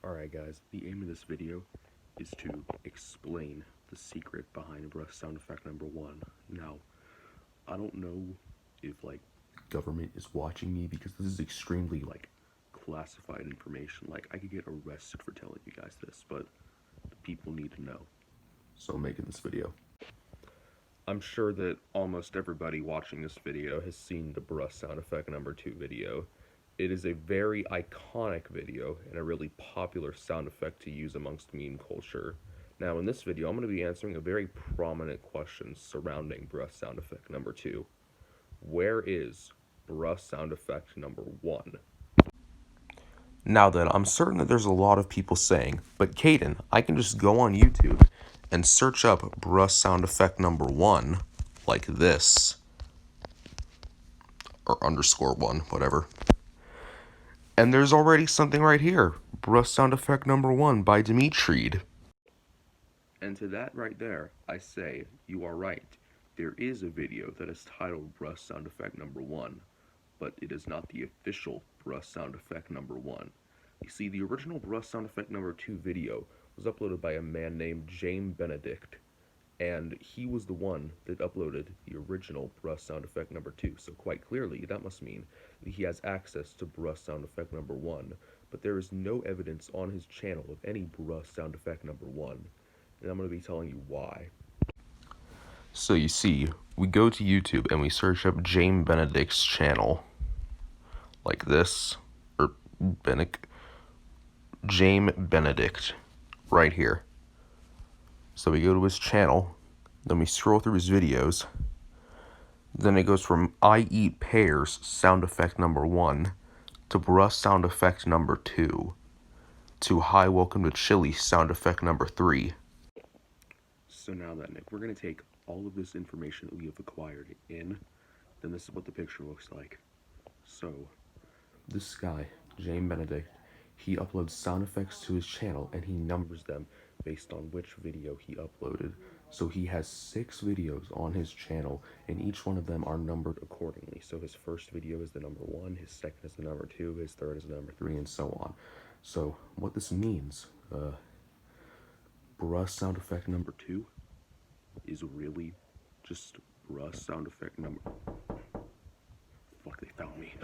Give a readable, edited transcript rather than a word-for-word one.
Alright guys, the aim of this video is to explain the secret behind brush sound effect number 1. Now, I don't know if government is watching me because this is extremely classified information. I could get arrested for telling you guys this, but the people need to know. So I'm making this video. I'm sure that almost everybody watching this video has seen the brush sound effect number 2 video. It is a very iconic video and a really popular sound effect to use amongst meme culture. Now in this video I'm going to be answering a very prominent question surrounding brush sound effect number 2. Where is brush sound effect number 1? Now then, I'm certain that there's a lot of people saying, but Caden, I can just go on YouTube and search up brush sound effect number 1, like this, or _1, whatever. And there's already something right here, brush sound effect number 1 by Dimitri. And to that right there, I say, you are right. There is a video that is titled brush sound effect number 1, but it is not the official brush sound effect number 1. You see, the original brush sound effect number 2 video was uploaded by a man named James Benedict, and he was the one that uploaded the original brush sound effect number 2, so quite clearly that must mean that he has access to brush sound effect number 1, but there is no evidence on his channel of any brush sound effect number 1, and I'm going to be telling you why. So you see, we go to YouTube and we search up James Benedict's channel, like this, or James Benedict, right here. So we go to his channel, then we scroll through his videos, then it goes from I eat pears sound effect number 1 to brush sound effect number 2 to hi welcome to Chili sound effect number 3. So now that, Nick, we're going to take all of this information that we have acquired in, then this is what the picture looks like. So, this guy, James Benedict, he uploads sound effects to his channel and he numbers them based on which video he uploaded. So he has 6 videos on his channel and each one of them are numbered accordingly. So his first video is the number 1, his second is the number 2, his third is the number 3, and so on. So what this means, brush sound effect number 2 is really just brush sound effect number... Fuck, they found me.